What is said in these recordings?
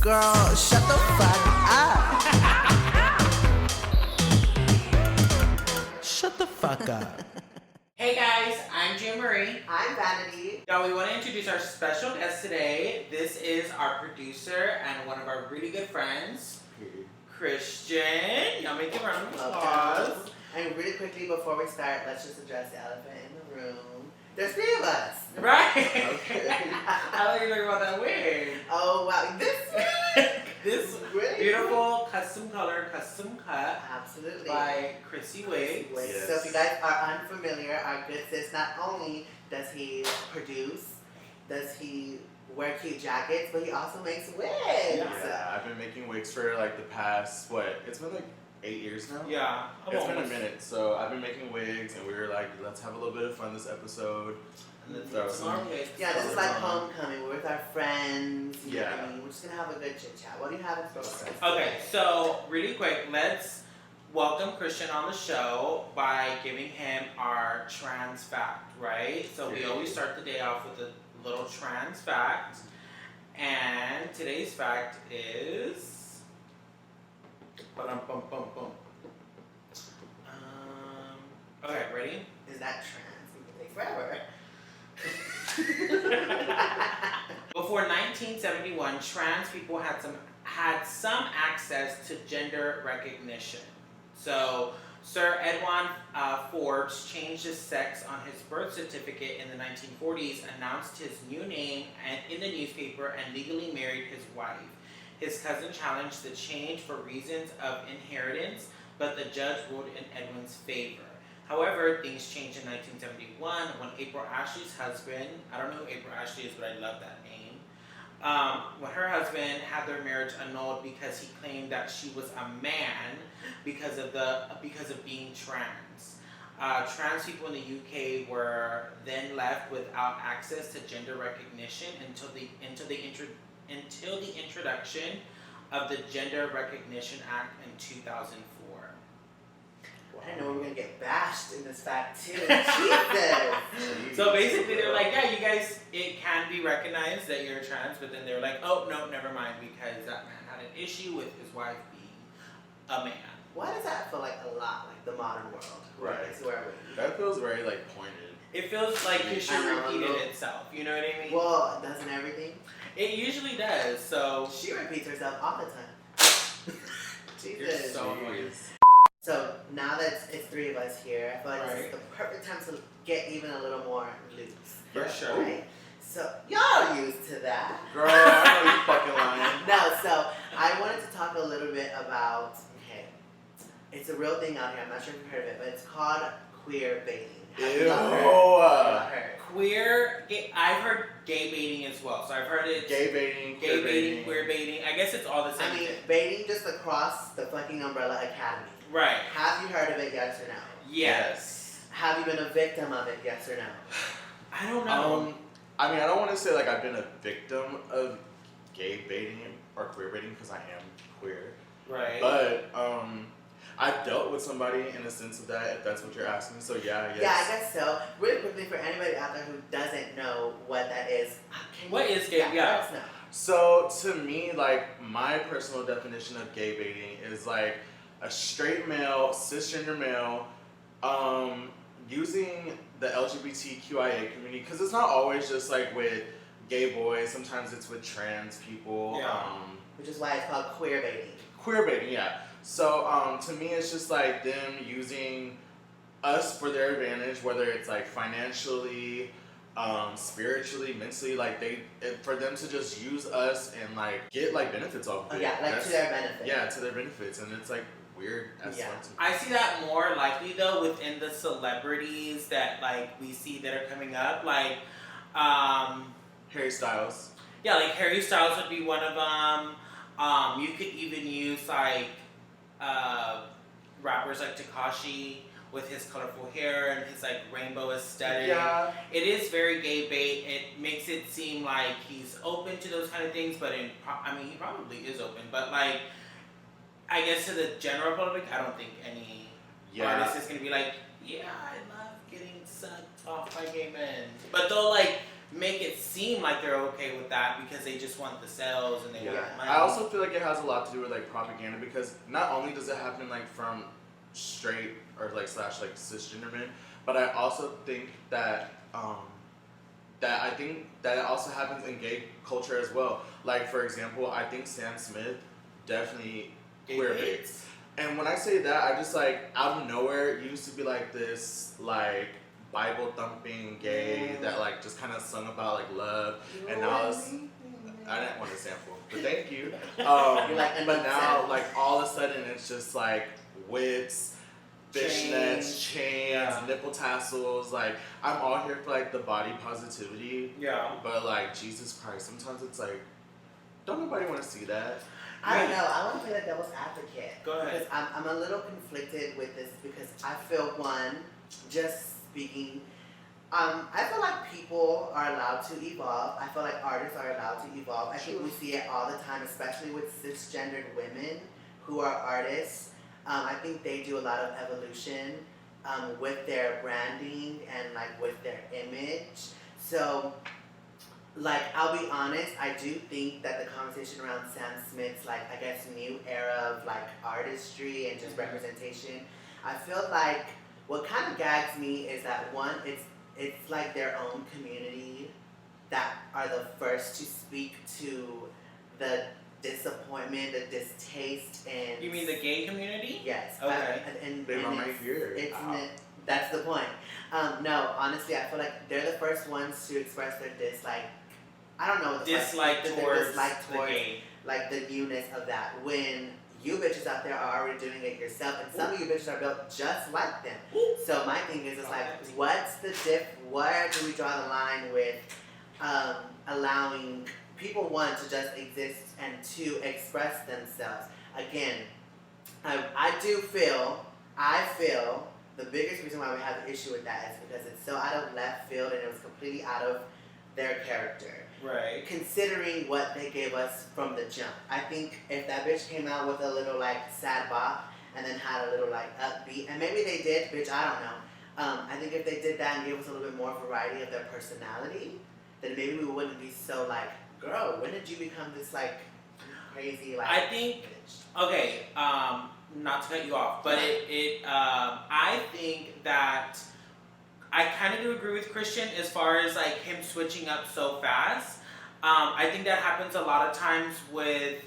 Girl, shut the fuck up. Shut the fuck up. Hey guys, I'm Jim Marie. I'm Vanity. Y'all, we want to introduce our special guest today. This is our producer and one of our really good friends, Christian. Y'all make a round of applause. And really quickly before we start, let's just address the elephant in the room. There's three of us. Right. Okay. I like you talking about that wig. Oh wow, This really beautiful custom color, custom cut absolutely by Chrissy Wigs. Yes. So if you guys are unfamiliar, our good sis, not only does he produce, does he wear cute jackets, but he also makes wigs. Yeah, I've been making wigs for like the past, it's been like 8 years now? Yeah. It's been a minute. So I've been making wigs and we were like, let's have a little bit of fun this episode. And then throw some wigs. Yeah, this is like homecoming. We're with our friends. You know what Yeah. I mean? We're just going to have a good chit chat. What do you have in store for us? Okay, so really quick, let's welcome Christian on the show by giving him our trans fact, right? So we always start the day off with a little trans fact. And today's fact is... Okay, ready? Is that trans? We can take forever. Before 1971, trans people had some access to gender recognition. So Sir Edwin Forbes changed his sex on his birth certificate in the 1940s, announced his new name in the newspaper, and legally married his wife. His cousin challenged the change for reasons of inheritance, but the judge ruled in Edwin's favor. However, things changed in 1971 when April Ashley's husband, I don't know who April Ashley is, but I love that name, when her husband had their marriage annulled because he claimed that she was a man because of being trans. Trans people in the UK were then left without access to gender recognition until the introduction of the Gender Recognition Act in 2004. I didn't know we were going to get bashed in this fact too. Jesus! So basically they're like, yeah, you guys, it can be recognized that you're trans, but then they're like, oh, no, never mind, because that man had an issue with his wife being a man. Why does that feel like a lot like the modern world? Right. It's where That feels very like pointed. It feels like history repeated itself, you know what I mean? Well, doesn't everything? It usually does, so... She repeats herself all the time. You're so annoying. So now that it's three of us here, I feel like this Right. is the perfect time to get even a little more loose. For sure. Right? So y'all are used to that. Girl, I know you fucking lying. No, so I wanted to talk a little bit about, okay, it's a real thing out here. I'm not sure if you've heard of it, but it's called queerbaiting. Have you not heard? I've heard gay baiting as well, so I've heard it. Gay baiting, Gay baiting, queer baiting. I guess it's all the same I mean, thing. baiting just across the fucking umbrella academy. Right. Have you heard of it, yes or no? Yes. Have you been a victim of it, yes or no? I don't know. I mean, I don't want to say like I've been a victim of gay baiting or queer baiting because I am queer. Right. But I've dealt with somebody in the sense of that, if that's what you're asking. So yeah, yes. Yeah, I guess so. Really quickly, for anybody out there who doesn't know what that is, What is gay? Let us know. So to me, like my personal definition of gay baiting is like a straight male, cisgender male, using the LGBTQIA community, because it's not always just like with gay boys. Sometimes it's with trans people. Yeah. Which is why it's called queerbaiting. Queerbaiting, yeah. So to me, it's just like them using us for their advantage, whether it's like financially, spiritually, mentally, like for them to just use us and like get like benefits off of it. Yeah, like to their benefit. Yeah, to their benefits, and it's like weird as fuck to me. I see that more likely though within the celebrities that like we see that are coming up, like Harry Styles. Yeah, like Harry Styles would be one of them. You could even use like rappers like Tekashi with his colorful hair and his like rainbow aesthetic. Yeah. It is very gay bait. It makes it seem like he's open to those kind of things, but he probably is open. But like, I guess to the general public, I don't think any artist is gonna be like, yeah, I love getting sucked off by gay men. But they'll like make it seem like they're okay with that because they just want the sales and they want money. I also feel like it has a lot to do with like propaganda because not only does it happen like from straight or like slash like cisgender men, but I also think that I think that it also happens in gay culture as well. Like for example, I think Sam Smith definitely queerbaits. And when I say that, I just like out of nowhere used to be like this like Bible thumping gay that like just kind of sung about like love, and now it's, I didn't want to sample, but thank you. But now like all of a sudden it's just like whips, fishnets, chains, nipple tassels. Like I'm all here for like the body positivity. Yeah. But like Jesus Christ, sometimes it's like, don't nobody want to see that. I don't know. I want to play the devil's advocate. Go ahead. Because I'm a little conflicted with this because I feel one, just speaking, I feel like people are allowed to evolve. I feel like artists are allowed to evolve. I think we see it all the time, especially with cisgendered women who are artists. I think they do a lot of evolution with their branding and like with their image. So, like, I'll be honest, I do think that the conversation around Sam Smith's, like, I guess, new era of, like, artistry and just representation, I feel like what kind of gags me is that, one, it's like their own community that are the first to speak to the disappointment, the distaste, and... You mean the gay community? Yes. Okay. They are right here. That's the point. No, honestly, I feel like they're the first ones to express their dislike. I don't know what the dislike towards the gay. Like the newness of that. When you bitches out there are already doing it yourself, and some of you bitches are built just like them. So my thing is, it's like, what's the where do we draw the line with allowing people, one, to just exist and to express themselves? Again, I feel the biggest reason why we have an issue with that is because it's so out of left field and it was completely out of their character. Right. Considering what they gave us from the jump. I think if that bitch came out with a little like sad bop and then had a little like upbeat, and maybe they did, bitch, I don't know. I think if they did that and gave us a little bit more variety of their personality, then maybe we wouldn't be so like, girl, when did you become this like crazy like I think bitch? Okay, not to cut you off, but I think that I kind of do agree with Christian as far as like him switching up so fast. I think that happens a lot of times with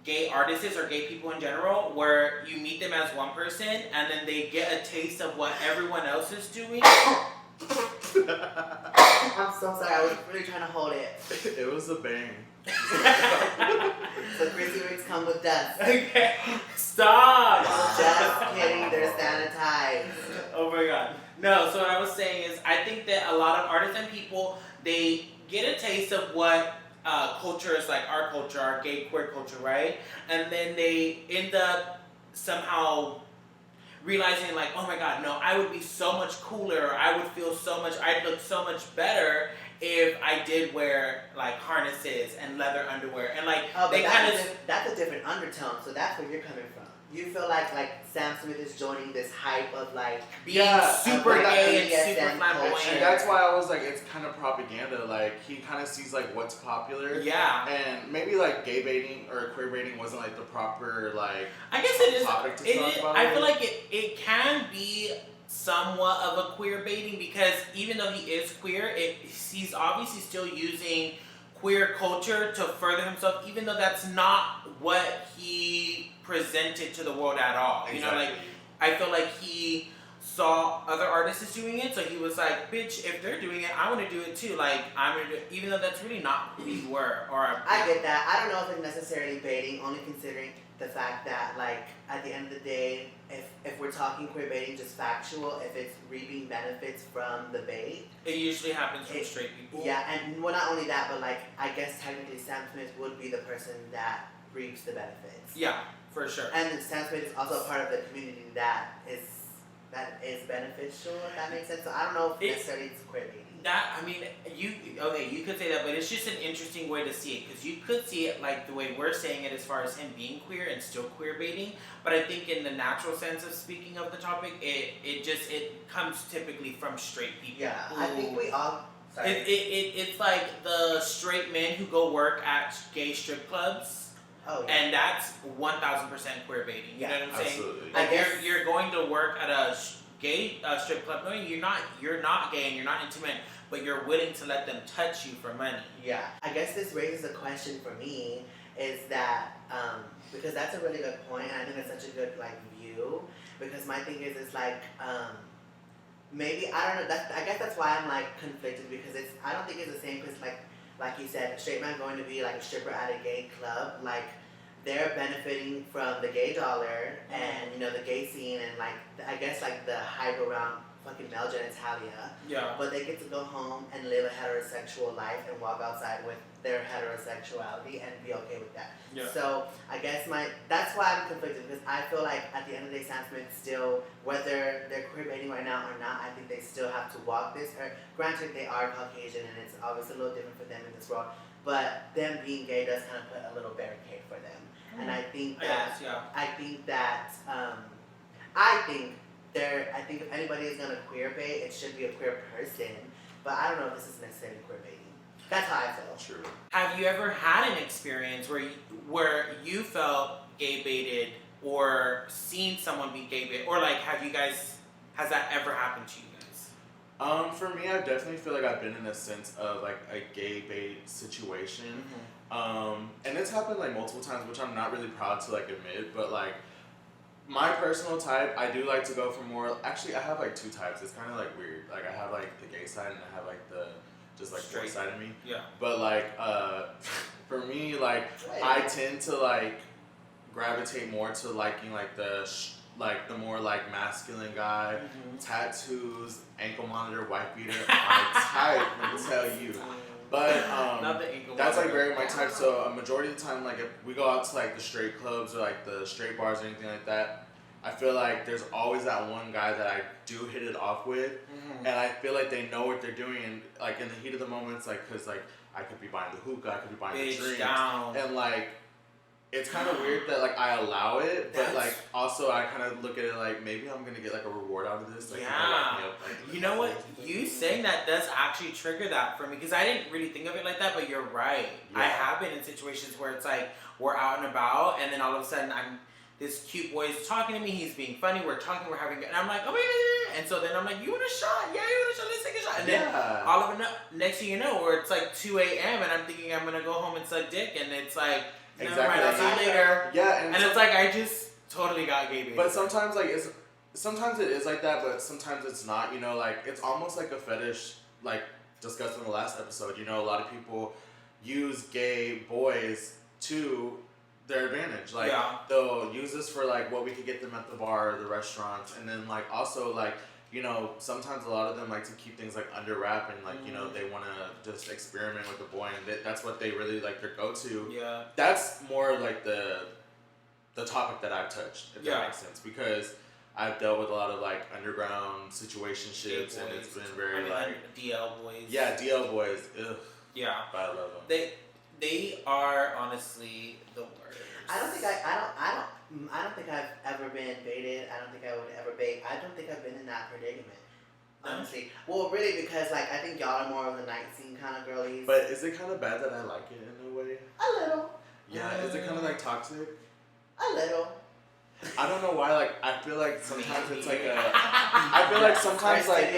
gay artists or gay people in general, where you meet them as one person and then they get a taste of what everyone else is doing. I'm so sorry, I was really trying to hold it. It was a bang. So Chrissy Ricks come with dust. Okay, stop! Just kidding, they're sanitized. Oh my god. No, so what I was saying is I think that a lot of artists and people, they get a taste of what culture is like, our culture, our gay queer culture, right? And then they end up somehow realizing like, oh my god, no, I would be so much cooler, I would feel so much, I'd look so much better if I did wear like harnesses and leather underwear. And like, they kind of... That's a different undertone, so that's where you're coming from. You feel like Sam Smith is joining this hype of like being super gay and super flamboyant. And that's why I was like, it's kind of propaganda. Like he kind of sees like what's popular. Yeah. And maybe like gay baiting or queer baiting wasn't like the proper like. I guess it is. Topic to talk about. I feel like it can be somewhat of a queer baiting because even though he is queer, he's obviously still using queer culture to further himself, even though that's not what he presented to the world at all. Exactly. You know, like I feel like he saw other artists doing it, so he was like, bitch, if they're doing it, I want to do it too. Like, I'm gonna do it, even though that's really not who you were. I get that. I don't know if it's necessarily baiting, only considering the fact that, like, at the end of the day, if we're talking queer baiting, just factual, if it's reaping benefits from the bait. It usually happens from straight people. Yeah, and well, not only that, but like, I guess technically Sam Smith would be the person that reaps the benefits. Yeah, for sure. And Sam Smith is also a part of the community that is beneficial, if that makes sense. So I don't know if necessarily it's queer baiting. That, I mean, you could say that, but it's just an interesting way to see it, because you could see it like the way we're saying it as far as him being queer and still queer baiting, but I think in the natural sense of speaking of the topic, it comes typically from straight people. Yeah, I think we all Sorry. It's like the straight men who go work at gay strip clubs. Oh, yeah. And that's 1,000% queer baiting. You know what I'm saying? Absolutely. Like you're going to work at a gay strip club. No, you're not gay and you're not intimate, but you're willing to let them touch you for money. Yeah. I guess this raises a question for me, is that because that's a really good point, and I think it's such a good like view. Because my thing is like maybe I don't know. I guess that's why I'm like conflicted, because I don't think it's the same. Because like you said, a straight man going to be like a stripper at a gay club, like they're benefiting from the gay dollar and the gay scene and like I guess like the hype around fucking male genitalia. Yeah. But they get to go home and live a heterosexual life and walk outside with their heterosexuality and be okay with that. Yeah. So I guess that's why I'm conflicted, because I feel like at the end of the day, Sam Smith still, whether they're queer baiting right now or not, I think they still have to walk this earth. Granted, they are Caucasian and it's obviously a little different for them in this world, but them being gay does kind of put a little barricade for them. And I think that I think if anybody is gonna queer bait, it should be a queer person. But I don't know if this is necessarily queer baiting. That's how I feel. True. Have you ever had an experience where you felt gay baited or seen someone be gay baited, or like has that ever happened to you guys? For me, I definitely feel like I've been in a sense of like a gay bait situation. And it's happened like multiple times, which I'm not really proud to like admit, but like my personal type, I do like to go for more. Actually, I have like two types. It's kind of like weird. Like I have like the gay side and I have like the just like straight side of me. Yeah. But like for me, like I tend to like gravitate more to liking like the more like masculine guy, tattoos, ankle monitor, wife beater. My type, let me tell you. But Not the ankle that's like monitor. very my type. So a majority of the time, like if we go out to like the straight clubs or like the straight bars or anything like that, I feel like there's always that one guy that I do hit it off with, and I feel like they know what they're doing, and like in the heat of the moment, it's like, cause like I could be buying the hookah, I could be buying the drinks, and like it's kind of weird that like I allow it, but like also I kind of look at it like maybe I'm gonna get like a reward out of this. Like, You know what? You saying that does actually trigger that for me, because I didn't really think of it like that, but you're right. Yeah. I have been in situations where it's like we're out and about, and then all of a sudden this cute boy is talking to me, he's being funny, we're talking, we're having, and I'm like, oh yeah, and so then I'm like, you want a shot? Yeah, you want a shot? Let's take a shot. And then all of a next thing you know, where it's like 2 a.m. and I'm thinking I'm gonna go home and suck dick, and it's like, never mind, I'll see you later. Yeah, and it's like I just totally got gay baited. But sometimes like sometimes it is like that, but sometimes it's not. Like it's almost like a fetish, like discussed in the last episode. A lot of people use gay boys to their advantage. Like they'll use this for like what we could get them at the bar or the restaurants, and then like also like sometimes a lot of them like to keep things like under wrap, and like they want to just experiment with the boy, and that's what they really like their go-to. Yeah, that's more like the topic that I've touched, if that makes sense, because I've dealt with a lot of like underground situationships, and it's been very like DL boys. Yeah, DL boys. Ugh. Yeah, but I love them. They are honestly the worst. I don't think I've ever been baited. I don't think I would ever bait. I don't think I've been in that predicament. Honestly. Well, really, because like I think y'all are more of the night scene kind of girlies. But is it kind of bad that I like it in a way? A little. Yeah, is it kind of like toxic? A little. I don't know why. Like I feel like sometimes it's like I feel like sometimes like.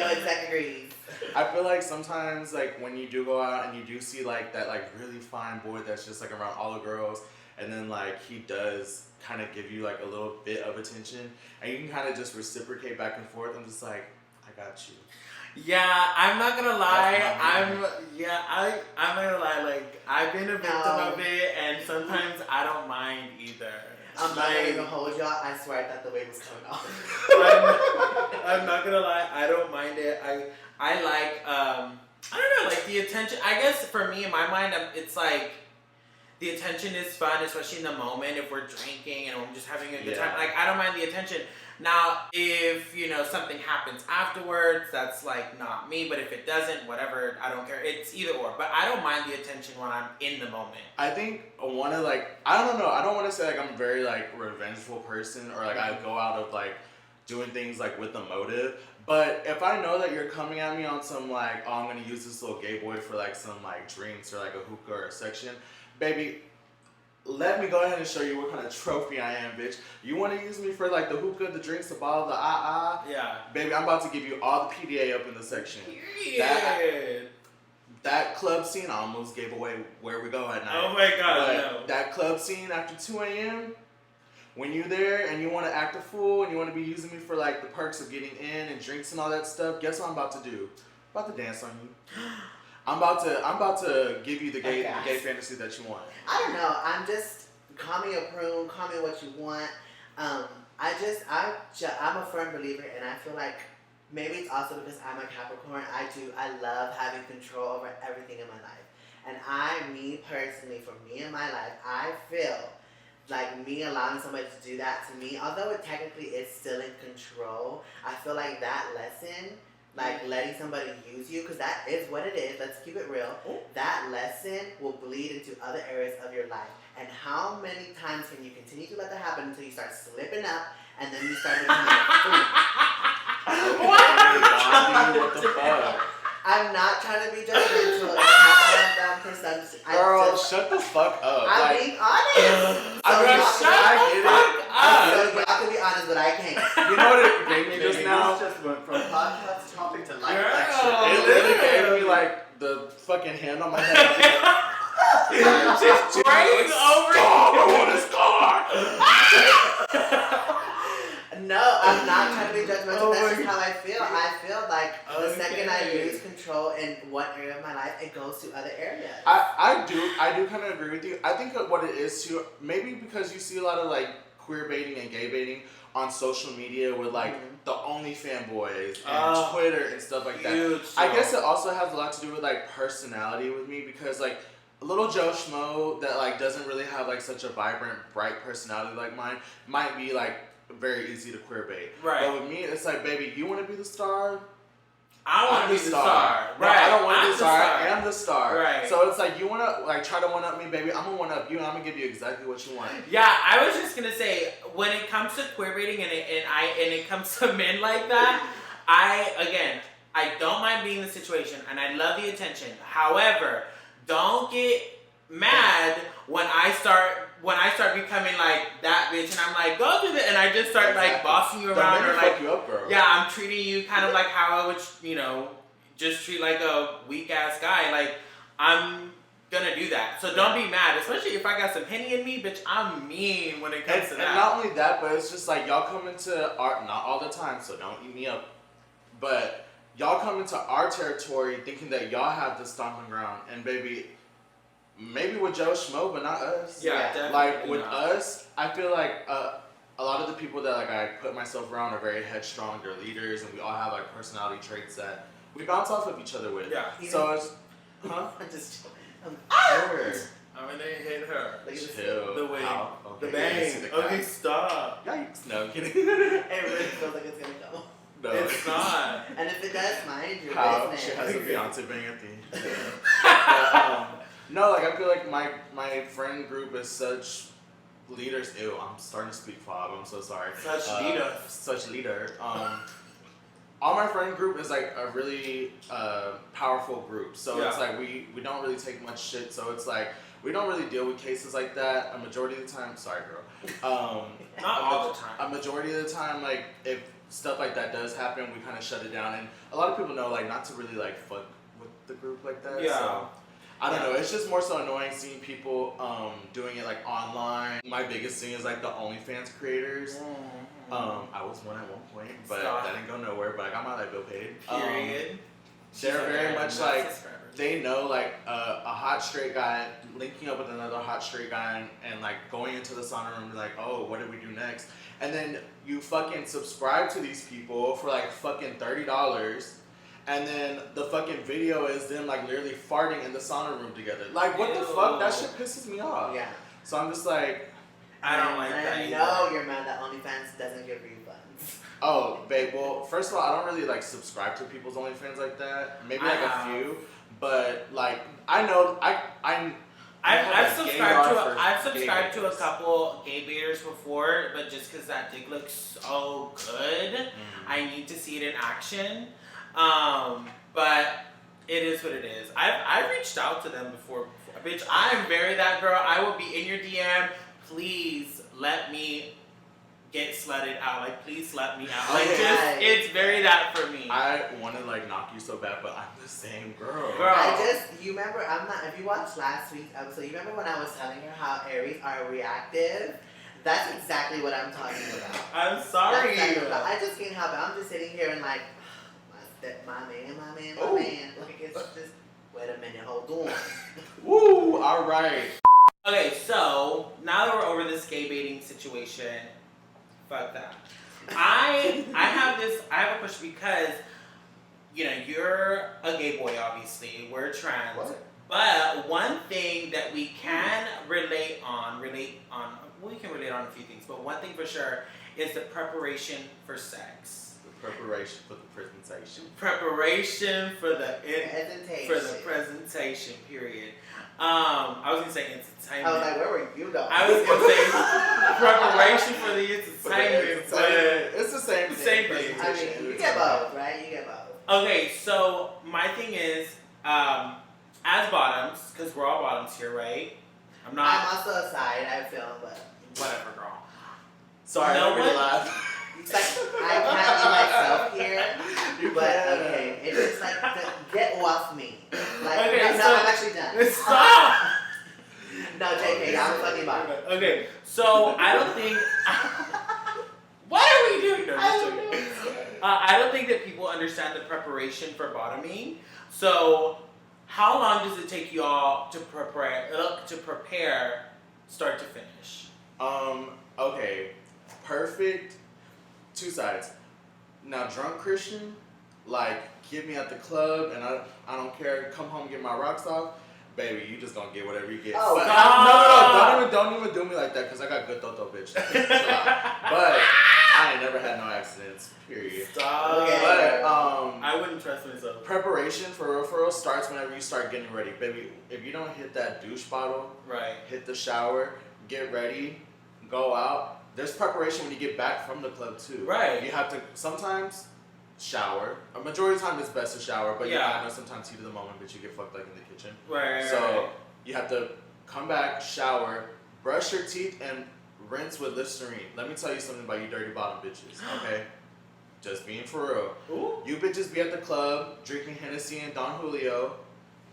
I feel like sometimes like when you do go out and you do see like that like really fine boy that's just like around all the girls, and then like he does kind of give you like a little bit of attention, and you can kind of just reciprocate back and forth. I'm just like, I got you. Yeah, I'm not gonna lie. I'm not gonna lie. Like I've been a victim of it, and sometimes I don't mind either. I'm not gonna even hold y'all. I swear I thought the wave was coming off. I'm not gonna lie. I don't mind it. I like I don't know, like the attention. I guess for me in my mind, it's like the attention is fun, especially in the moment if we're drinking and we're just having a good time. Like I don't mind the attention. Now, if something happens afterwards, that's like not me. But if it doesn't, whatever, I don't care. It's either or. But I don't mind the attention when I'm in the moment. I think one of like I don't know. I don't want to say like I'm a very like revengeful person or like I go out of like doing things like with a motive. But if I know that you're coming at me on some like, oh, I'm gonna use this little gay boy for like some like drinks or like a hookah or a section, baby, let me go ahead and show you what kind of trophy I am, bitch. You want to use me for like the hookah, the drinks, the bottle, the Yeah. baby, I'm about to give you all the PDA up in the section. Yeah. That club scene, I almost gave away where we go at night. Oh my God, But no. that club scene after 2 a.m., when you're there and you want to act a fool and you want to be using me for like the perks of getting in and drinks and all that stuff, guess what I'm about to do? I'm about to dance on you. I'm about to give you the gay fantasy that you want. I don't know. I'm just, call me a prune, call me what you want. I'm a firm believer, and I feel like maybe it's also because I'm a Capricorn. I love having control over everything in my life. And me personally, for me in my life, I feel like me allowing somebody to do that to me, although it technically is still in control, I feel like that lesson, like letting somebody use you, because that is what it is, let's keep it real, that lesson will bleed into other areas of your life. And how many times can you continue to let that happen until you start slipping up and then you start becoming a fool? What the fuck? I'm not trying to be judgmental. It's not that I'm presumptuous. Girl, shut the fuck up. I'm like, being honest. I So y'all can be honest, but I can't. You know what it gave me just now? Just went from podcast topic to life Girl. action. It literally gave me like the fucking hand on my head. She's praying over I want his car. No, I'm not trying to be judgmental. Oh That's my just how I feel. I feel like the Okay. second I lose control in one area of my life, it goes to other areas. I do kind of agree with you. I think that what it is too, maybe because you see a lot of like queer baiting and gay baiting on social media with like the OnlyFans boys and Twitter and stuff like that. Huge. I guess it also has a lot to do with like personality with me, because like little Joe Schmo that like doesn't really have like such a vibrant, bright personality like mine might be like very easy to queer bait. Right. But with me, it's like, baby, you want to be the star? I want to be the star. No, Right. I don't want to I'm be the star. I am the star. Right. So it's like, you want to like try to one up me, baby. I'm gonna one up you, and I'm gonna give you exactly what you want. Yeah, I was just gonna say, when it comes to queer baiting and it comes to men like that, I don't mind being in the situation and I love the attention. However, don't get mad when I start becoming like that bitch and I'm like, go do this, and I just start like bossing you around Don't or make me like fuck you up, girl. yeah, I'm treating you kind of like how I would, just treat like a weak ass guy. Like, I'm gonna do that. So don't be mad, especially if I got some Henny in me, bitch. I'm mean when it comes to that. And not only that, but it's just like y'all come into our, not all the time, so don't eat me up, but y'all come into our territory thinking that y'all have the stomping ground, and baby, maybe with Joe Schmo, but not us. Yeah, Yeah. definitely Like with not. us, I feel like a lot of the people that like I put myself around are very headstrong. They're leaders, and we all have like personality traits that we bounce off of each other with. Yeah. So it's, huh? I'm just, Her. I mean, they hit her. look at this. Chill. The wing. How? The Okay, see bang. the Okay, cat. stop. Yikes. No, I'm kidding. It really feels like it's gonna go. No. It's not. And if it does, mind your How? business. She has a Beyonce bang at the end. But, no, like I feel like my friend group is such leaders. Ew, I'm starting to speak fob. I'm so sorry. Such leader. Such leader. All my friend group is like a really powerful group. So it's Yeah. like we don't really take much shit. So it's like we don't really deal with cases like that. A majority of the time, sorry girl. Not all the time. A majority of the time, like if stuff like that does happen, we kind of shut it down. And a lot of people know like not to really like fuck with the group like that. Yeah. So I don't know. It's just more so annoying seeing people doing it like online. My biggest thing is like the OnlyFans creators. I was one at one point, but Stop. that didn't go nowhere. But I got my light bill paid. Period. They're very much like subscribers. they know like a hot straight guy linking up with another hot straight guy and like going into the sauna room and be like, oh, what do we do next? And then you fucking subscribe to these people for like fucking $30. And then the fucking video is them like literally farting in the sauna room together. Like what the fuck? That shit pisses me off. Yeah. So I'm just like, I don't like And that I either. know you're mad that OnlyFans doesn't give refunds. oh, babe, well, first of all, I don't really like subscribe to people's OnlyFans like that. Maybe like a few. But like I know I I've subscribed to Gaydar for I've subscribed gay to a baiters. couple gay baiters before, but just because that dick looks so good, I need to see it in action. But it is what it is. I've reached out to them before. Bitch, I'm very that girl. I will be in your DM. Please let me get slutted out. Like, please slut me out. Like, just, it's very that for me. I want to like knock you so bad, but I'm the same girl. You remember, if you watched last week's episode, you remember when I was telling her how Aries are reactive? That's exactly what I'm talking about. I'm sorry. I just can't help it. I'm just sitting here and like, my man. Like, it's just, wait a minute, hold on. Woo, alright. Okay, so now that we're over this gay baiting situation, fuck that. I have a question because, you know, you're a gay boy, obviously. We're trans. What? But one thing that we can relate on, we can relate on a few things, but one thing for sure is the preparation for sex. Preparation for the presentation. Preparation for the Presentation. period. I was gonna say entertainment. I was like, where were you though? I was gonna say preparation for the entertainment, but it's the same thing. Same thing. I mean, you get both, right? You get both. okay. So my thing is, as bottoms, because we're all bottoms here, right? I'm I'm also a side, I feel, but whatever, girl. Sorry, No I really one- laugh. it's like I can't be myself here. But okay, it's just like get off me. Like Okay, no, so- I'm actually done. Stop. No, JK, I'm fucking about it. Okay, so I don't think. What are we doing? No, just joking. I don't think that people understand the preparation for bottoming. So, how long does it take you all to prepare start to finish? Okay. Perfect. Two sides. Now, drunk Christian, like, get me at the club and I don't care, come home and get my rocks off. Baby, you just gonna get whatever you get. Oh, but God. no, don't even do me like that, because I got good toto, bitch. Chill out. But I ain't never had no accidents, period. Stop. Okay. But, I wouldn't trust myself. preparation for real starts whenever you start getting ready. Baby, if you don't hit that douche bottle, Right. hit the shower, get ready, go out. There's preparation when you get back from the club too. Right. You have to sometimes shower. A majority of the time it's best to shower, but Yeah. I know sometimes heat of the moment, but you get fucked like in the kitchen. Right. So you have to come back, shower, brush your teeth, and rinse with Listerine. Let me tell you something about you dirty bottom bitches, okay? Just being for real. Ooh. You bitches be at the club, drinking Hennessy and Don Julio,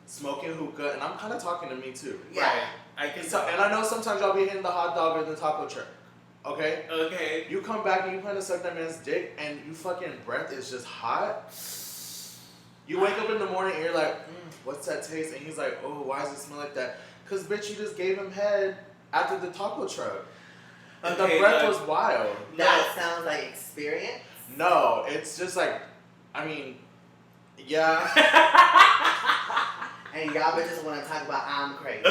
smoking hookah, and I'm kind of talking to me too. Yeah. Right. I can So, and I know sometimes y'all be hitting the hot dog or the taco truck, okay? Okay. You come back and you plan to suck that man's dick, and you fucking breath is just hot. You wake up in the morning and you're like, what's that taste? And he's like, oh, why does it smell like that? Because, bitch, you just gave him head after the taco truck. And the Okay, breath look. was wild. That sounds like experience. No, it's just like, I mean, yeah. And y'all bitches want to talk about I'm crazy.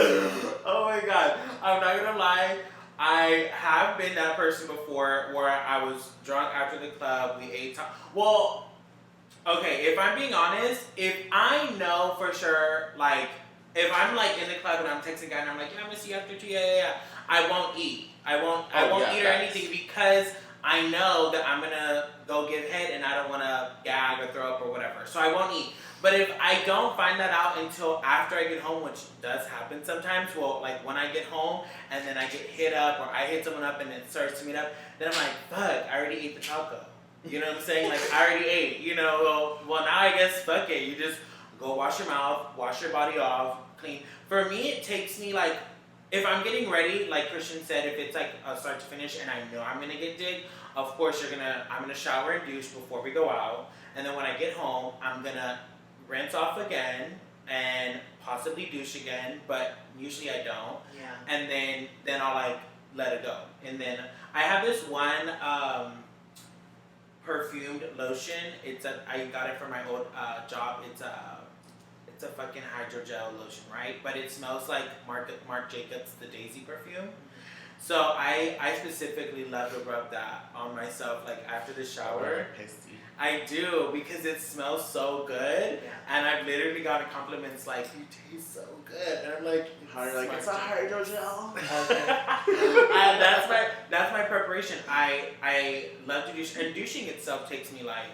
Oh my god. I'm not gonna lie. I have been that person before where I was drunk after the club. We ate. Well, okay, if I'm being honest, if I know for sure, like, if I'm like in the club and I'm texting a guy and I'm like, yeah, I'm gonna see you after 2, yeah, I won't eat. I won't yeah, eat or facts. anything because I know that I'm gonna go give head and I don't wanna gag or throw up or whatever. So I won't eat. But if I don't find that out until after I get home, which does happen sometimes, well, like when I get home and then I get hit up or I hit someone up and it starts to meet up, then I'm like, fuck, I already ate the taco. You know what I'm saying? Like, I already ate, you know, well now I guess, fuck it. You just go wash your mouth, wash your body off, clean. For me, it takes me like, if I'm getting ready, like Christian said, if it's like a start to finish and I know I'm gonna get digged, of course I'm gonna shower and douche before we go out. And then when I get home, I'm gonna rinse off again and possibly douche again, but usually I don't. Yeah. And then I'll like let it go. And then I have this one perfumed lotion. I got it from my old job. It's a fucking hydrogel lotion, right? But it smells like Marc Jacobs, the Daisy perfume. So I specifically love to rub that on myself, like after the shower. Pasty. I do, because it smells so good, Yeah. and I've literally gotten compliments like, "You taste so good," and I'm like, How are you like, it's a hydrogel. And that's my preparation. I love to douche, and douching itself takes me like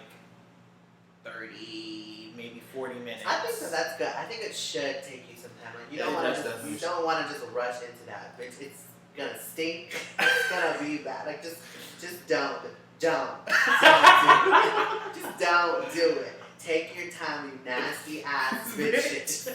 30, maybe 40 minutes. I think that's good. I think it should take you some time. Like you don't It want does to definitely you don't want to just rush into that. Bitch, it's gonna stink. It's gonna be bad. Like just don't do it. Just don't do it. Take your time, you nasty ass bitches.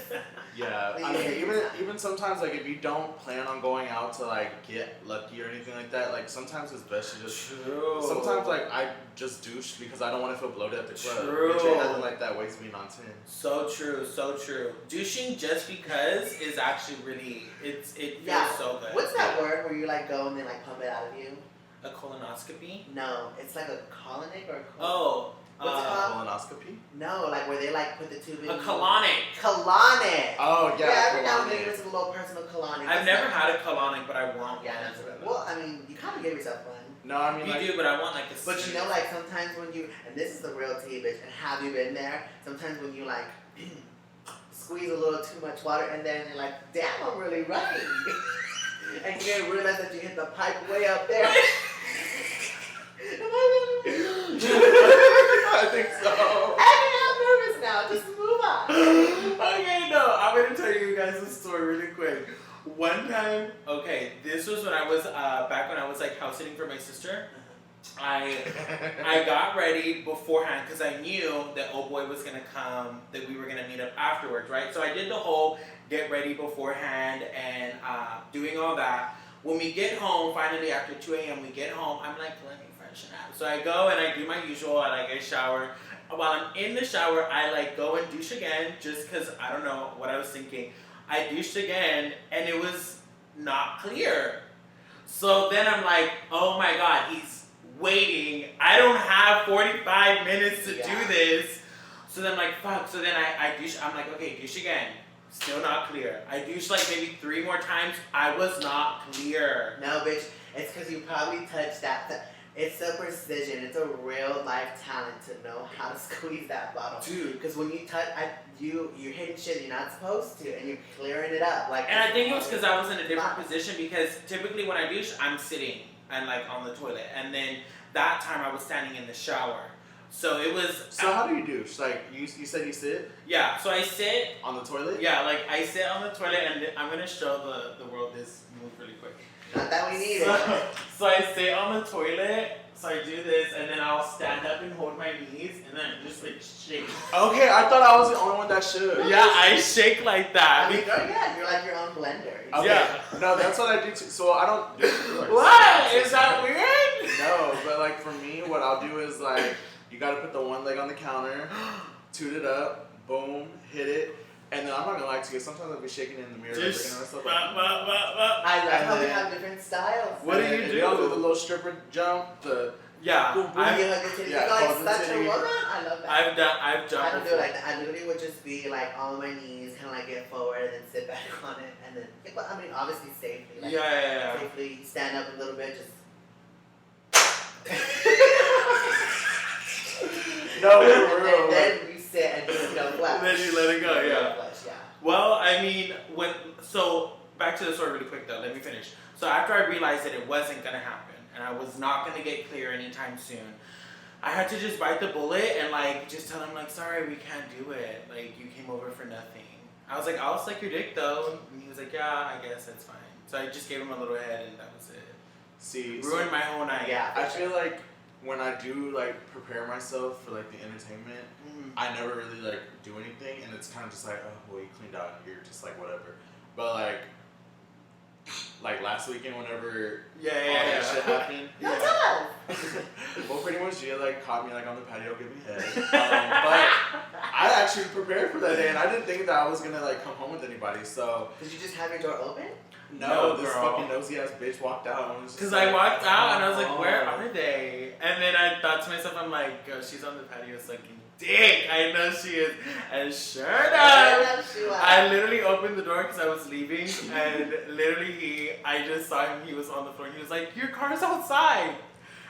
Yeah, I mean, even sometimes, like, if you don't plan on going out to, like, get lucky or anything like that, like, sometimes it's best to just... True. Sometimes, like, I just douche because I don't want to feel bloated at the club. True. Bitch, ain't nothing like that wastes me on 10. So true, so true. Douching just because is actually really, it feels so good. What's that word where you like go and then like pump it out of you? A colonoscopy? No, it's like a colonic or a Oh. What's it called? Colonoscopy? No, like where they like put the tube in. A colonic. Colonic. Oh, yeah. Every now and then colonic. you get some little personal colonic. I've never had a colonic, but I want Yeah, one. that's well, I mean, you kind of give yourself one. No, I mean, You like... do, but I want like a But you know, like sometimes when you, and this is the real tea, bitch, and have you been there? Sometimes when you like squeeze a little too much water and then you're like, damn, I'm really running. And you didn't realize that you hit the pipe way up there. Am I really? I think so. I'm nervous now. Just move on. Okay, no, I'm gonna tell you guys a story really quick. One time, okay, this was when I was back when I was like house sitting for my sister. I got ready beforehand because I knew that old boy was gonna come, that we were gonna meet up afterwards, right? So I did the whole get ready beforehand and doing all that. When we get home, finally after 2 a.m. we get home, I'm like, let me freshen up. So I go and I do my usual, I like get shower. While I'm in the shower, I like go and douche again just because I don't know what I was thinking. I douched again and it was not clear. So then I'm like, oh my God, he's waiting. I don't have 45 minutes to do this. So then I'm like, fuck. So then I douche. I'm like, okay, douche again. Still not clear. I douched like maybe 3 more times. I was not clear. No, bitch. It's because you probably touched that. It's a precision. It's a real life talent to know how to squeeze that bottle. Dude. Because when you touch, you're hitting shit you're not supposed to, and you're clearing it up. Like. And I think it was because I was in a different position because typically when I douche, I'm sitting and like on the toilet. And then that time I was standing in the shower. So it was... So how do you douche? Like, you said you sit? Yeah, so I sit... On the toilet? Yeah, like I sit on the toilet and I'm going to show the world this move really quick. Not that we need it. So I sit on the toilet, so I do this, and then I'll stand up and hold my knees, and then just like shake. Okay, I thought I was the only one that should. Yeah, I shake like that. I mean, oh yeah, you're like your own blender. Okay. Yeah. No, that's what I do too. So I don't do like, What? Is that weird? No, but like for me, what I'll do is like, you gotta put the one leg on the counter, toot it up, boom, hit it. And then I'm not gonna lie to you, sometimes I'll be shaking in the mirror, like, Just myself. bop, bop, bop, bop. I love how we then- have different styles. What do you And do? You don't do the little stripper jump, the Yeah, Boom, boom, you hug the titty. yeah, You're like hold the such a titty. woman. I love that. I've jumped I don't do it before. like that. I literally would just be like on my knees, kind of like get forward and then sit back on it, and then. But I mean, obviously safely. Like, Yeah. Safely stand up a little bit, just. No, for And real. then you sit and just go flash. Then you let it go, yeah. Flash, yeah. Well, I mean, so back to the story really quick though, let me finish. So after I realized that it wasn't gonna happen and I was not gonna get clear anytime soon, I had to just bite the bullet and like just tell him like, sorry, we can't do it. Like you came over for nothing. I was like, I'll suck your dick though. And he was like, yeah, I guess that's fine. So I just gave him a little head and that was it. See, Ruined my whole night. Yeah. I feel like when I do like prepare myself for like the entertainment, I never really like do anything, and it's kind of just like, oh, well, you cleaned out and you're just like whatever. But like last weekend, whenever all that shit happened, No, tell us. well, pretty much Gia like caught me like on the patio giving head. But I actually prepared for that day, and I didn't think that I was gonna like come home with anybody. So Did you just have your door open? No, this girl. fucking nosy ass bitch walked out. And was just Because like, I walked out and I was like, "Oh." where are they? And then I thought to myself, I'm like, girl, she's on the patio sucking dick. I know she is. And sure enough, I literally opened the door because I was leaving, and literally I just saw him. He was on the floor, and he was like, your car's outside.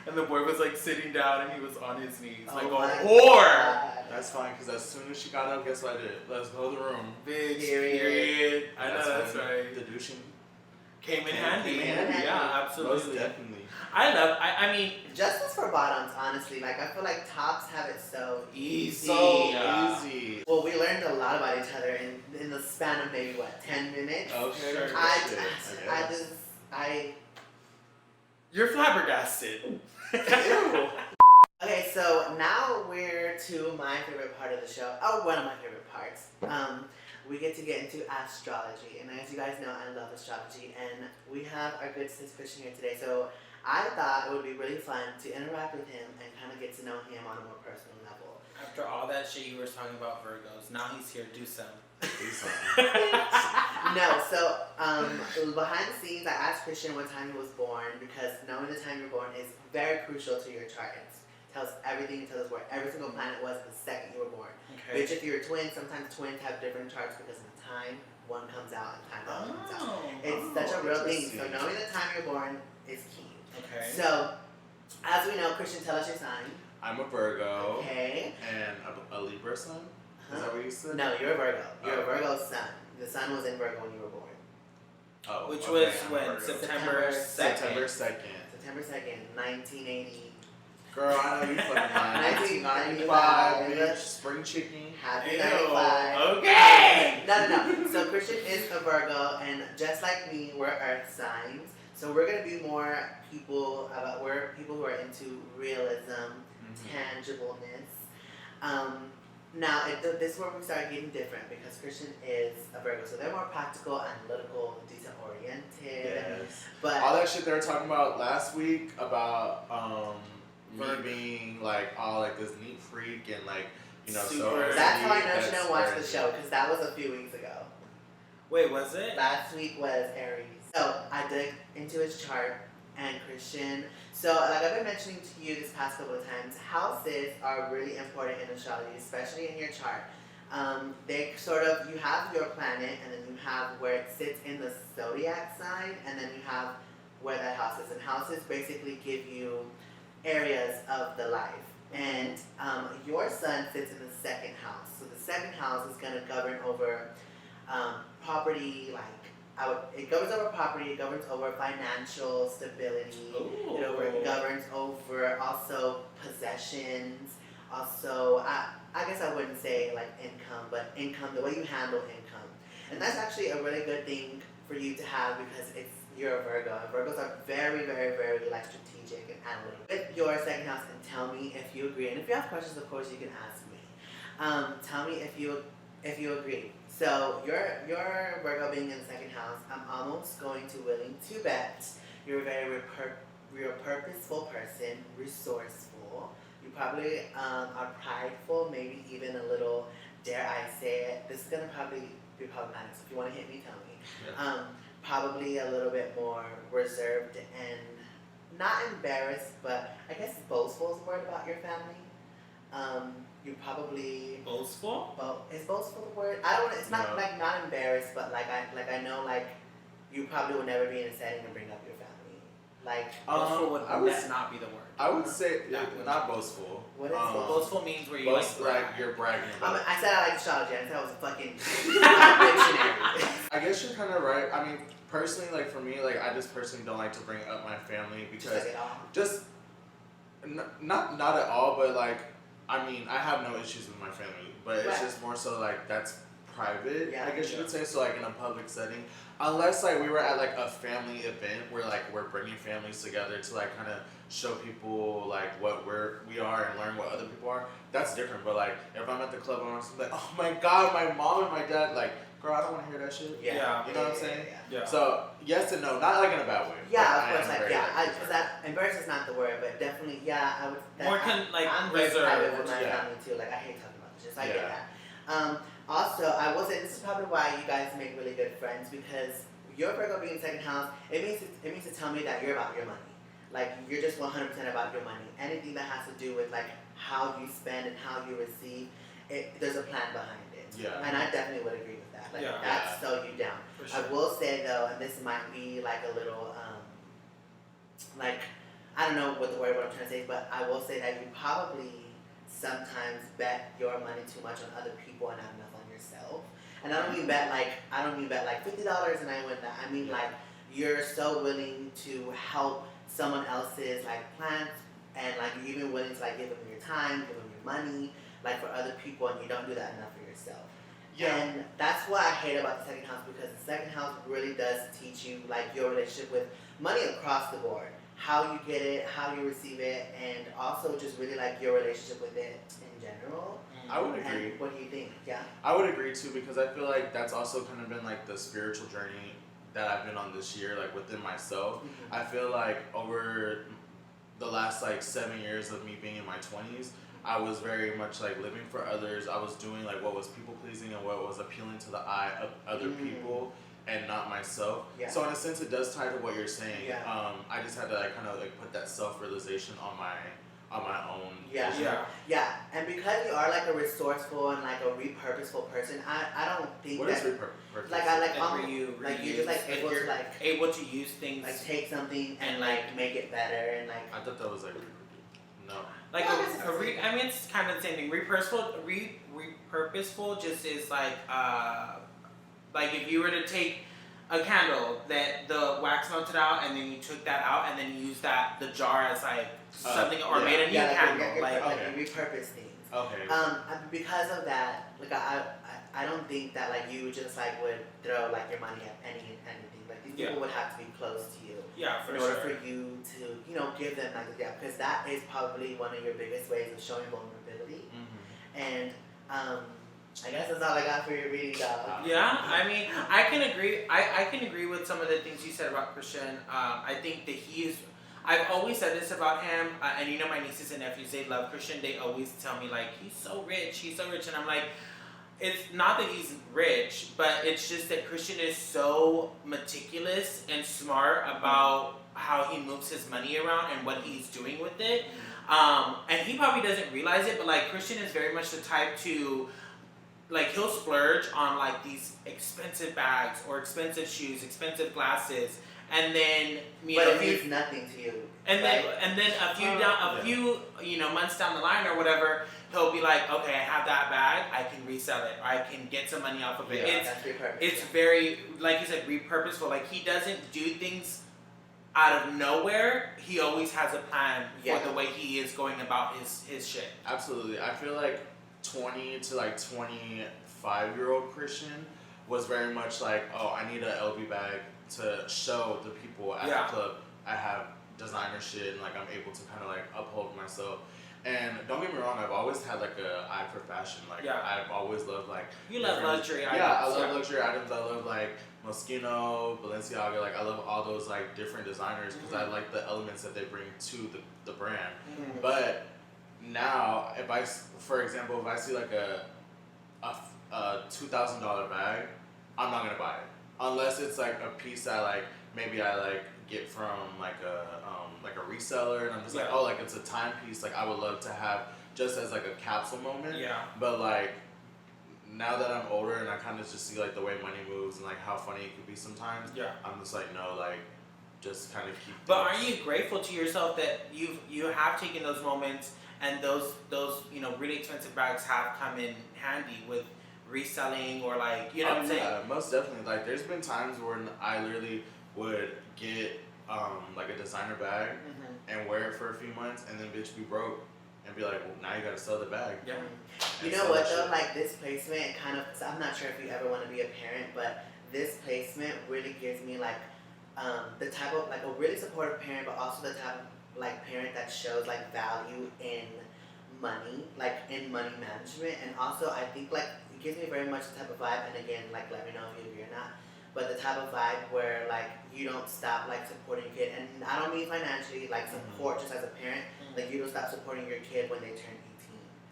And the boy was like sitting down, and he was on his knees, like a whore. That's fine, because as soon as she got up, guess what I did? Let's go to the room. Bitch, Period. period. I know, that's when right. The douching Came in handy. Came in handy. Yeah, most absolutely. definitely. I mean, Justice for bottoms, honestly. Like, I feel like tops have it so easy. So Yeah. easy. Well, we learned a lot about each other in the span of maybe, 10 minutes? Okay. Sure. You're flabbergasted. Ew. Okay, so now we're to my favorite part of the show. Oh, one of my favorite parts. We get into astrology, and as you guys know, I love astrology, and we have our good sis Christian here today. So I thought it would be really fun to interact with him and kind of get to know him on a more personal level. After all that shit you were talking about Virgos, now he's here. Do some. No, so behind the scenes, I asked Christian what time he was born because knowing the time you're born is very crucial to your chart. It tells everything, it tells us where every single planet was the second you were born. Okay. Which if you're a twin, sometimes twins have different charts because of the time one comes out and time the other comes out. It's such a real thing. So knowing the time you're born is key. Okay. So, as we know, Christian, tell us your sign. I'm a Virgo. Okay. And a Libra sun? Is that what you said? No, you're a Virgo. You're a Oh. Virgo sun. The sun was in Virgo when you were born. Oh, Which okay, was I'm a when? Virgo. September 2nd. September 2nd. September 2nd, 1980. Girl, I know you fucking lying. 1995, 1995, bitch. Spring chicken. Happy Ew. 95. Okay. No. So Christian is a Virgo, and just like me, we're Earth signs. So we're gonna be more we're people who are into realism, tangibleness. Now this is where we start getting different because Christian is a Virgo, so they're more practical, analytical, detail oriented. Yes. But All that shit they were talking about last week about me being like all like this neat freak and like so Super. earthy, that's how I know she that's didn't watch the crazy. show because that was a few weeks ago. Wait, was it? Last week was Aries. So I dug into his chart and Christian. So like I've been mentioning to you this past couple of times, houses are really important in astrology, especially in your chart. They sort of, you have your planet and then you have where it sits in the zodiac sign and then you have where that house is. And houses basically give you areas of the life. And your sun sits in the second house. So the second house is going to govern over property, it governs over property, it governs over financial stability, it governs over also possessions, also, I guess I wouldn't say like income, but income, the way you handle income. And that's actually a really good thing for you to have because you're a Virgo, and Virgos are very, very, very like strategic and analytical. With your second house, and tell me if you agree, and if you have questions, of course, you can ask me. Tell me if you agree. So your Virgo being in the second house, I'm almost willing to bet you're a very purposeful person, resourceful. You probably are prideful, maybe even a little, dare I say it, this is gonna probably be problematic, so if you wanna hit me, tell me. Yeah. Probably a little bit more reserved and not embarrassed, but I guess boastful is the word about your family. You probably Boastful? is boastful the word? I don't want. It's not No. like not embarrassed, but I know you probably will never be in a setting and bring up your family. Boastful would I would not be the word. I would say That not boastful. What is boastful? Boastful means where you Boast, brag. like you're bragging about. I said I like astrology. I said I was a fucking dictionary. I guess you're kind of right. I mean, personally, like for me, like I just personally don't like to bring up my family because Just not at all, but like I mean, I have no issues with my family, but it's Right. just more so like that's private. Yeah, I guess you yeah. could say so, like in a public setting, unless like we were at like a family event where like we're bringing families together to like kind of show people like what we are and learn what other people are. That's different. But like if I'm at the club and I'm just like, oh my god, my mom and my dad, like, girl, I don't want to hear that shit. Yeah. You know what I'm saying? Yeah. So yes and no, not like in a bad way. Yeah, but of I course, am like, very, yeah, like, because embarrassed is not the word, but definitely, yeah, I would. More I'm very reserved. private with my Yeah. family too. Like, I hate talking about this, so I get Yeah. that. Also, I will say this is probably why you guys make really good friends, because your Virgo being second house, it means to tell me that you're about your money. Like, you're just 100% about your money. Anything that has to do with like how you spend and how you receive, there's a plan behind it. Yeah. And I definitely would agree with that. Like, Yeah. that's slow you down. For sure. I will say though, and this might be like a little, like, I don't know what I'm trying to say, but I will say that you probably sometimes bet your money too much on other people and not enough on yourself. And I don't mean bet like $50 and I win that. I mean like you're so willing to help someone else's like plans, and like you're even willing to like give them your time, give them your money, like for other people, and you don't do that enough for yourself. Yeah. And that's what I hate about the second house, because the second house really does teach you like your relationship with money across the board. How you get it, how you receive it, and also just really like your relationship with it in general. I would agree. And what do you think? Yeah. I would agree too, because I feel like that's also kind of been like the spiritual journey that I've been on this year, like within myself. Mm-hmm. I feel like over the last like 7 years of me being in my 20s, I was very much like living for others. I was doing like what was people pleasing and what was appealing to the eye of other people and not myself. Yeah. So in a sense, it does tie to what you're saying. Yeah. I just had to like kind of like put that self-realization on my own. Yeah. Yeah. Yeah, and because you are like a resourceful and like a repurposeful person, I don't think What that is repurpose? like I like Like where you like reuse, you're just like able you're to like able to use things take something and and, like make it better and like I thought that was like reproduce. No. like Well, this is I mean, it's kind of the same thing. Repurposeful just is like if you were to take a candle that the wax melted out and then you took that out and then you used the jar as like something or yeah. made a new yeah, candle. like okay. you repurpose things. Okay. Because of that, like I don't think that like you just like would throw like your money at anything. Like these people would have to be close to you Yeah, for in sure. order for you to give them like the because that is probably one of your biggest ways of showing vulnerability. And I guess that's all I got for your reading, dog. Yeah, I mean, I can agree. I can agree with some of the things you said about Christian. I think that he is. I've always said this about him, and my nieces and nephews, they love Christian. They always tell me like, he's so rich, and I'm like, it's not that he's rich, but it's just that Christian is so meticulous and smart about how he moves his money around and what he's doing with it. And he probably doesn't realize it, but like Christian is very much the type to. Like he'll splurge on like these expensive bags or expensive shoes, expensive glasses, and then it means nothing to you. And right? then a few months down the line or whatever, he'll be like, okay, I have that bag, I can resell it, or I can get some money off of it. It's very, like you said, repurposeful. Like he doesn't do things out of nowhere. He always has a plan for the way he is going about his shit. Absolutely. I feel like 20 to like 25-year-old Christian was very much like, oh, I need an LV bag to show the people at the club I have designer shit and like I'm able to kind of like uphold myself. And don't get me wrong, I've always had like a eye for fashion. Like I've always loved like you love luxury items. Yeah, I love luxury items. I love like Moschino, Balenciaga. Like I love all those like different designers because I like the elements that they bring to the brand. But now, for example, if I see like a $2,000 bag, I'm not gonna buy it unless it's like a piece that like maybe I like get from like a reseller, and I'm just like, oh, like it's a timepiece. Like I would love to have just as like a capsule moment. Yeah. But like now that I'm older and I kind of just see like the way money moves and like how funny it could be sometimes. Yeah. I'm just like, no, like just kind of keep. But are you grateful to yourself that you have taken those moments and those really expensive bags have come in handy with reselling or like what I'm saying? Yeah, most definitely. Like there's been times when I literally would get like a designer bag and wear it for a few months and then bitch be broke and be like, well, now you gotta sell the bag. Yeah. You know what though, like this placement kind of, so I'm not sure if you ever want to be a parent, but this placement really gives me like the type of like a really supportive parent, but also the type of like parent that shows like value in money, like in money management. And also I think like it gives me very much the type of vibe, and again, like let me know if you agree or not, but the type of vibe where like you don't stop like supporting your kid, and I don't mean financially, like support just as a parent, like you don't stop supporting your kid when they turn 18.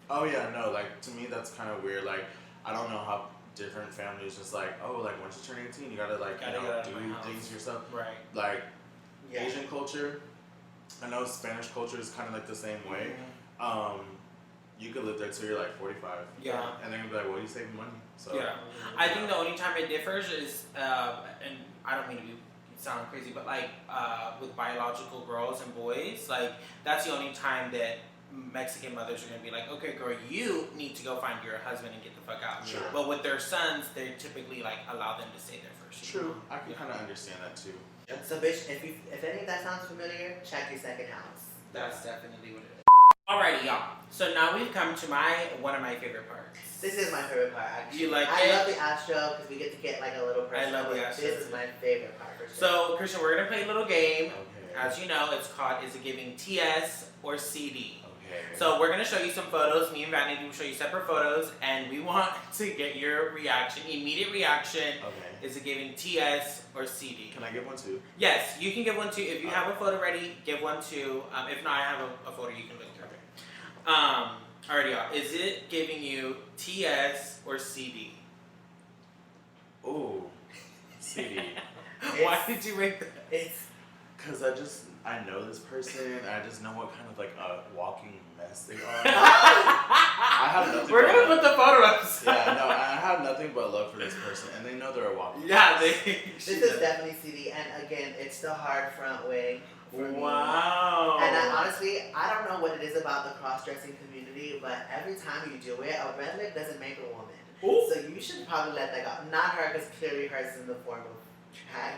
Oh yeah, no, like to me that's kind of weird. Like I don't know how different families just like, oh, like once you turn 18, you gotta like Gotta you get know, out of do my house. things yourself. Right. Like Yeah. Asian culture, I know Spanish culture is kind of like the same way. You could live there till you're like 45. Yeah. And then you'll be like, well, you saving money. So Yeah. I think the only time it differs is, and I don't mean to sound crazy, but like with biological girls and boys, like that's the only time that Mexican mothers are gonna be like, okay, girl, you need to go find your husband and get the fuck out. Sure. But with their sons, they typically like allow them to stay there first. True. I can kind of understand that too. So, bitch, if any of that sounds familiar, check your second house. That's definitely what it is. Alrighty, y'all. So now we've come to one of my favorite parts. This is my favorite part, actually. You like I it? love the astro because we get to get like a little personal. I love the astro. This is my favorite part for sure. So, Christian, we're gonna play a little game. Okay. As you know, it's called Is It Giving TS or CD? Okay. So we're gonna show you some photos. Me and Vanity will show you separate photos, and we want to get your reaction, immediate reaction. Okay. Is it giving TS or CD? Can I give one too? Yes, you can give one too. If you have a photo ready, give one too. If not, I have a photo you can look through. Alrighty, y'all. Is it giving you TS or CD? Ooh, CD. Why did you make that? It's Cause I know this person. And I just know what kind of like a walking mess they are. I have nothing. We're but gonna love. put the photo up. Yeah, no, I have nothing but love for this person, and they know they're a walking. Yeah, mess. this is definitely CD, and again, it's the hard front way. For me. Wow. And honestly, I don't know what it is about the cross-dressing community, but every time you do it, a red lip doesn't make a woman. Ooh. So you should probably let that go. Not her, because clearly hers in the form of drag.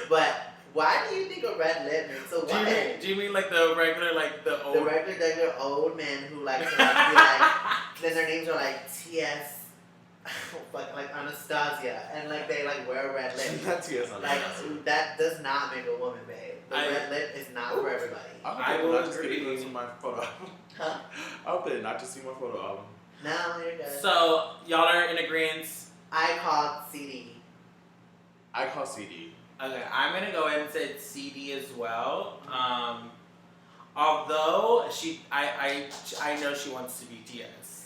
But why do you think a red lip makes a woman? Do you mean like the regular, like the old? The regular old men who like to like, be like, then their names are like TS, like Anastasia, and like they like wear red lip. Not TS on Like that. that does not make a woman, babe. The red lip is not for everybody. I will not just agree. get it to my photo album. Huh? I'll put it not to see my photo album. No, you're good. So y'all are in agreement. I called CD. I call CD. Okay, I'm gonna go ahead and say it's CD as well. Although I know she wants to be TS.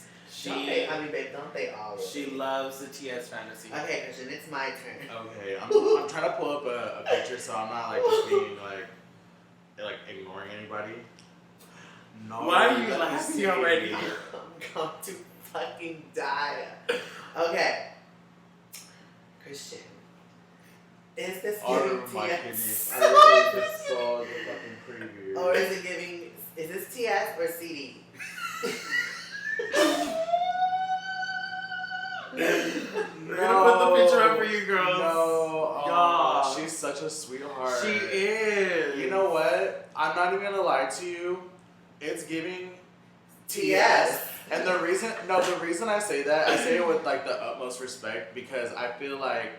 Babe, don't they all? She loves the TS fantasy. Okay, Christian, it's my turn. Okay, I'm trying to pull up a picture so I'm not like just being like ignoring anybody. No. Why are you let me laughing see. already? I'm going to fucking die. Okay. Christian. Is this Oh giving my TS? goodness! I literally just saw the fucking preview. Or is it giving, is this TS or CD? We're gonna put the picture up for you girls. No, Y'all. she's such a sweetheart. She is. You know what? I'm not even gonna lie to you. It's giving TS. And the reason I say that, I say it with like the utmost respect because I feel like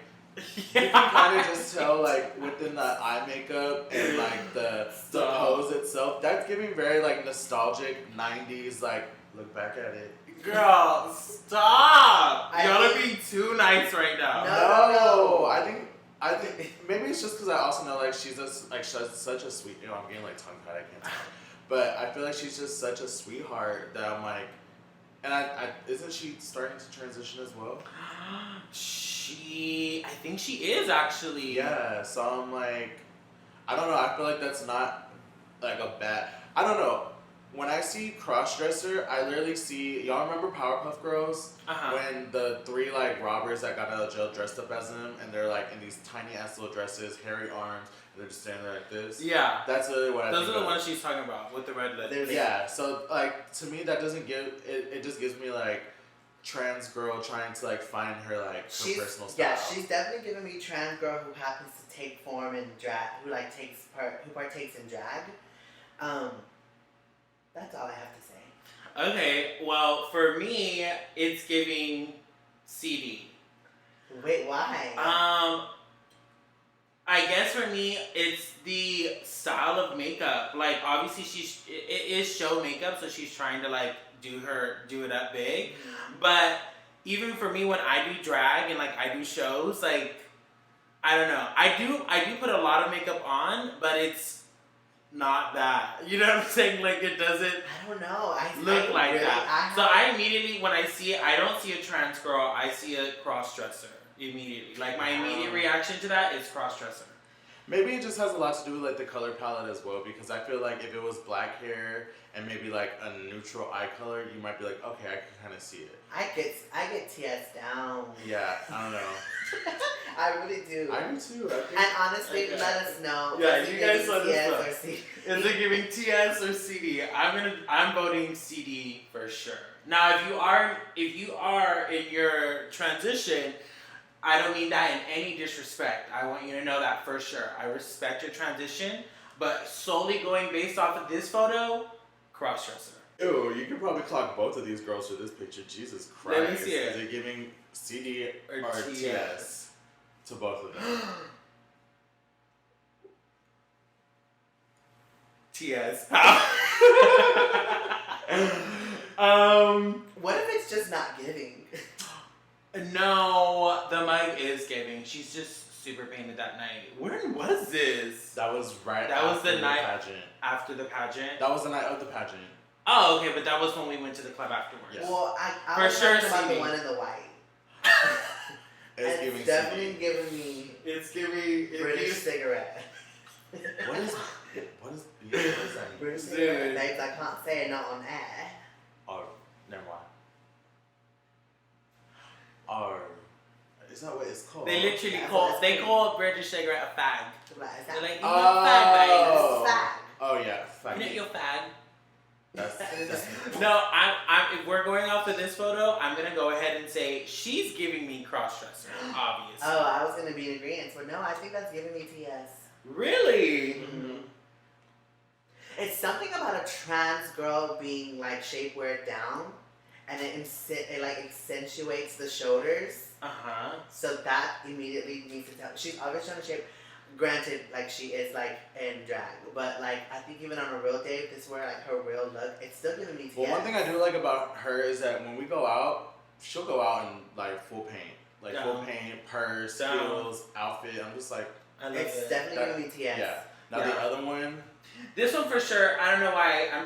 you can kind of just tell like within the eye makeup and like the pose itself, that's giving very like nostalgic 90s like look back at it. Girl, stop! I Y'all are think- being too nice right now. No. I think maybe it's just because I also know like she's such a sweet. You know, I'm getting like tongue tied. I can't talk. But I feel like she's just such a sweetheart that I'm like, and I isn't she starting to transition as well? I think she is actually. Yeah. So I'm like, I don't know. I feel like that's not like a bad. I don't know. When I see crossdresser, I literally see y'all remember Powerpuff Girls when the three like robbers that got out of jail dressed up as them and they're like in these tiny ass little dresses, hairy arms, and they're just standing there like this. Yeah. That's literally what I think. Those are the of. ones she's talking about with the red lip. Yeah. So like to me that doesn't give it. It just gives me like trans girl trying to like find her like her personal style. Yeah, she's definitely giving me trans girl who happens to take form in drag, who partakes in drag. That's all I have to say. Okay, well, for me, it's giving CD. Wait, why? I guess for me, it's the style of makeup. Like, obviously, it is show makeup, so she's trying to like do it up big. But even for me, when I do drag and like I do shows, like I don't know, I do put a lot of makeup on, but it's not that. You know what I'm saying? Like, it doesn't I don't know. I look like really, that. So I immediately, when I see it, I don't see a trans girl, I see a cross-dresser immediately. Like, my immediate reaction to that is cross-dresser. Maybe it just has a lot to do with like the color palette as well, because I feel like if it was black hair and maybe like a neutral eye color, you might be like, okay, I can kind of see it. I get TS down. Yeah, I don't know. I really do. I do too. I think. And honestly, let us know. Yeah, Is it you guys giving let us TS know. or CD? Is it giving TS or CD? I'm voting CD for sure. Now, if you are in your transition, I don't mean that in any disrespect. I want you to know that for sure. I respect your transition, but solely going based off of this photo, cross-dresser. Ew, you could probably clock both of these girls for this picture. Jesus Christ. Let me see it. Is it giving CD or TS? TS to both of them? TS. What if it's just not giving? No, the mic is giving. She's just super painted that night. When was this? That was right That was after the night pageant. after the pageant. That was the night of the pageant. Oh, okay, but that was when we went to the club afterwards. Yes. Well, I For was sure, talking about CD. the one in the white. It's giving definitely CD. giving me It's giving British cigarette. What is what is that mean? British Dude. cigarette, babes. I can't say it not on air. Oh, never mind. Or is that what it's called? They literally That's call what they it's call British cigarette a fag. Like, is They're that like, you know, fag, Oh. it's fag? Oh yeah, babe. You know, you're fag. That's No, if we're going off of this photo, I'm gonna go ahead and say she's giving me cross-dresser, obviously. Oh, I was gonna be in agreement. So no, I think that's giving me TS. Really? Mm-hmm. It's something about a trans girl being like shapewear down, and it like accentuates the shoulders. Uh-huh. So that immediately needs to tell. She's obviously trying to shape. Granted, like she is like in drag, but like I think even on a real date, this is where like her real look. It's still giving me TS. Well, one thing I do like about her is that when we go out, she'll go out in like full paint, like Down. full paint, purse, Down. heels, outfit. I'm just like, I love It's it. definitely That- giving me TS. yeah. Now Yeah. the other one, This one for sure, I don't know why, I'm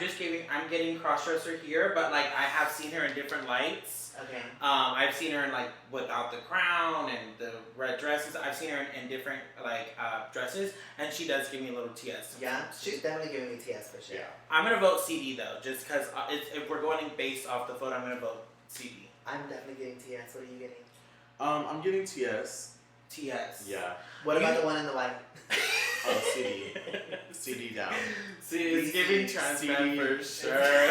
getting cross-dresser here, but like I have seen her in different lights. Okay. I've seen her in like without the crown and the red dresses. I've seen her in different like dresses, and she does give me a little TS. Yeah, she's definitely giving me TS for sure. yeah. I'm gonna vote CD though, just because if we're going based off the photo, I'm gonna vote CD. I'm definitely getting TS. What are you getting? I'm getting TS. TS. Yeah. What about the one in the white? Oh, CD. CD down. See, it's giving trans CD. man for sure.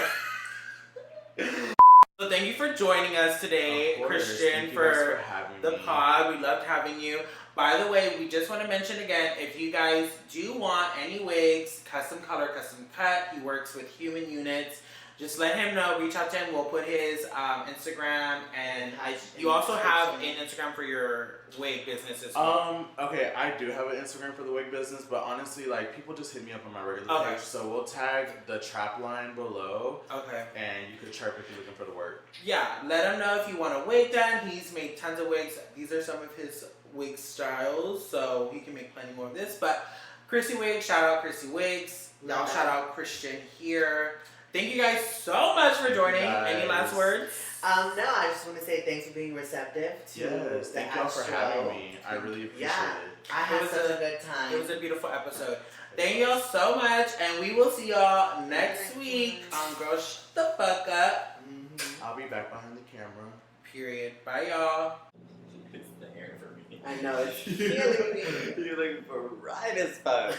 So thank you for joining us today, Of course. Christian, Thank you guys for having the me. pod. We loved having you. By the way, we just want to mention again, if you guys do want any wigs, custom color, custom cut, he works with Human Units. Just let him know, reach out to him. We'll put his Instagram, and you also have an Instagram for your wig business as well. Okay, I do have an Instagram for the wig business, but honestly, like, people just hit me up on my regular Okay. page, so we'll tag the trap line below, Okay. and you could chirp if you're looking for the work. Yeah, let him know if you want a wig done. He's made tons of wigs. These are some of his wig styles, so he can make plenty more of this. But Chrissy Wigs, shout out Chrissy Wigs. Y'all Love shout that. out Christian here. Thank you guys so much for joining. Any last Guys. words? No, I just want to say thanks for being receptive to Yes, the thank y'all for Astro. having me. I really appreciate Yeah. it. I had was such a- a good time. It was a beautiful episode. Thank y'all so much, and we will see y'all next week on Girl Shut the Fuck Up. Mhm. I'll be back behind the camera. Period. Bye, y'all. It's the hair for me. I know, it's killing me. You look bright as fuck.